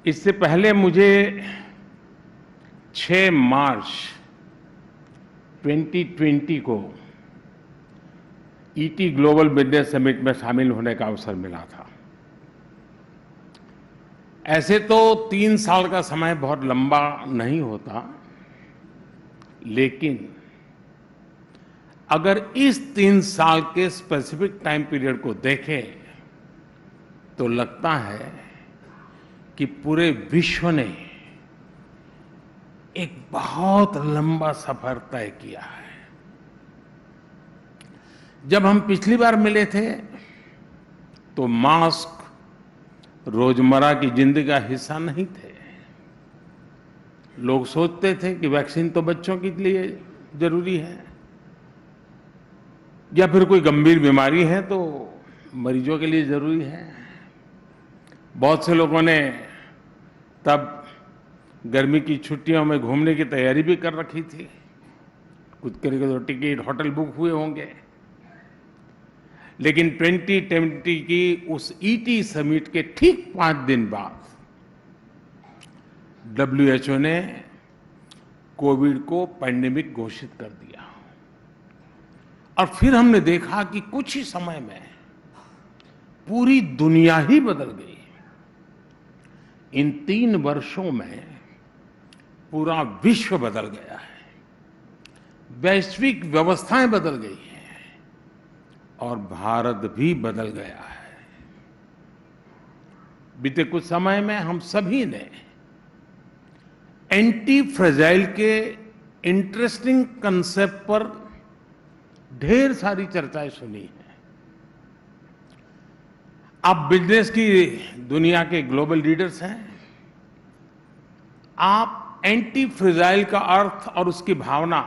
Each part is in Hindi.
इससे पहले मुझे 6 मार्च 2020 को ईटी ग्लोबल बिजनेस समिट में शामिल होने का अवसर मिला था। ऐसे तो 3 साल का समय बहुत लंबा नहीं होता, लेकिन अगर इस 3 साल के स्पेसिफिक टाइम पीरियड को देखें तो लगता है कि पूरे विश्व ने एक बहुत लंबा सफर तय किया है। जब हम पिछली बार मिले थे तो मास्क रोजमर्रा की जिंदगी का हिस्सा नहीं थे। लोग सोचते थे कि वैक्सीन तो बच्चों के लिए जरूरी है या फिर कोई गंभीर बीमारी है तो मरीजों के लिए जरूरी है। बहुत से लोगों ने तब गर्मी की छुट्टियों में घूमने की तैयारी भी कर रखी थी। कुछ करके तो टिकट होटल बुक हुए होंगे। लेकिन 2020 की उस ईटी समिट के ठीक 5 दिन बाद WHO ने कोविड को पैंडेमिक घोषित कर दिया और फिर हमने देखा कि कुछ ही समय में पूरी दुनिया ही बदल गई। इन 3 वर्षों में पूरा विश्व बदल गया है, वैश्विक व्यवस्थाएं बदल गई हैं और भारत भी बदल गया है। बीते कुछ समय में हम सभी ने एंटी फ्रेजाइल के इंटरेस्टिंग कंसेप्ट पर ढेर सारी चर्चाएं सुनी है। आप बिजनेस की दुनिया के ग्लोबल लीडर्स हैं। आप एंटी फ्रेजाइल का अर्थ और उसकी भावना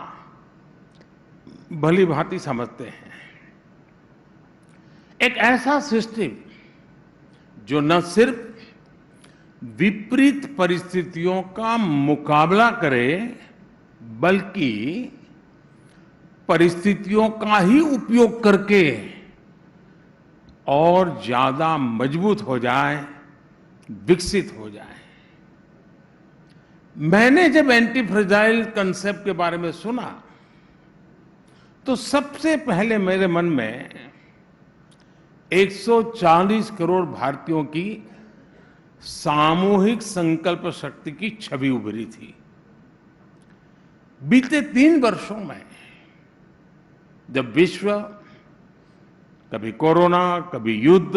भली भांति समझते हैं। एक ऐसा सिस्टम जो न सिर्फ विपरीत परिस्थितियों का मुकाबला करे बल्कि परिस्थितियों का ही उपयोग करके और ज्यादा मजबूत हो जाए, विकसित हो जाए। मैंने जब एंटी फ्रेजाइल कंसेप्ट के बारे में सुना तो सबसे पहले मेरे मन में 140 करोड़ भारतीयों की सामूहिक संकल्प शक्ति की छवि उभरी थी। बीते 3 वर्षों में जब विश्व कभी कोरोना, कभी युद्ध,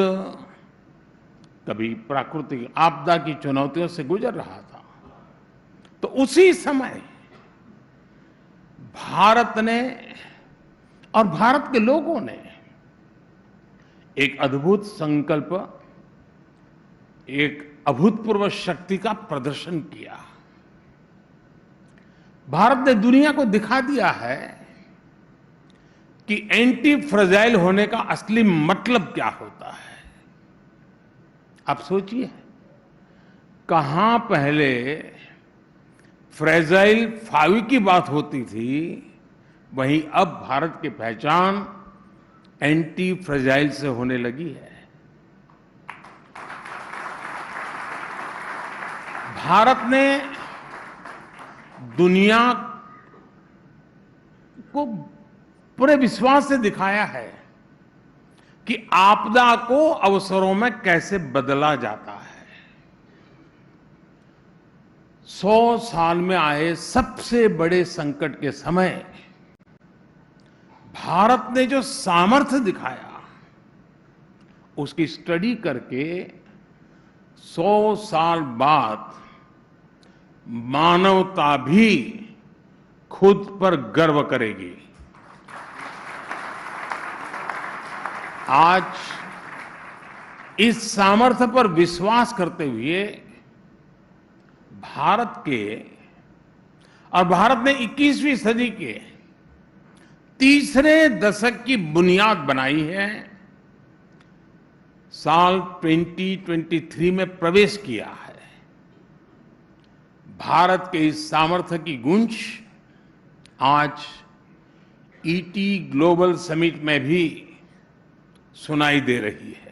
कभी प्राकृतिक आपदा की चुनौतियों से गुजर रहा था, तो उसी समय भारत ने और भारत के लोगों ने एक अद्भुत संकल्प, एक अभूतपूर्व शक्ति का प्रदर्शन किया। भारत ने दुनिया को दिखा दिया है कि एंटी फ्रेजाइल होने का असली मतलब क्या होता है। आप सोचिए, कहां पहले फ्रेजाइल 5 की बात होती थी, वहीं अब भारत की पहचान एंटी फ्रेजाइल से होने लगी है। भारत ने दुनिया को पूरे विश्वास से दिखाया है कि आपदा को अवसरों में कैसे बदला जाता है। 100 साल में आए सबसे बड़े संकट के समय भारत ने जो सामर्थ्य दिखाया, उसकी स्टडी करके 100 साल बाद मानवता भी खुद पर गर्व करेगी। आज इस सामर्थ्य पर विश्वास करते हुए भारत ने 21वीं सदी के तीसरे दशक की बुनियाद बनाई है। साल 2023 में प्रवेश किया है। भारत के इस सामर्थ्य की गूंज आज ईटी ग्लोबल समिट में भी सुनाई दे रही है।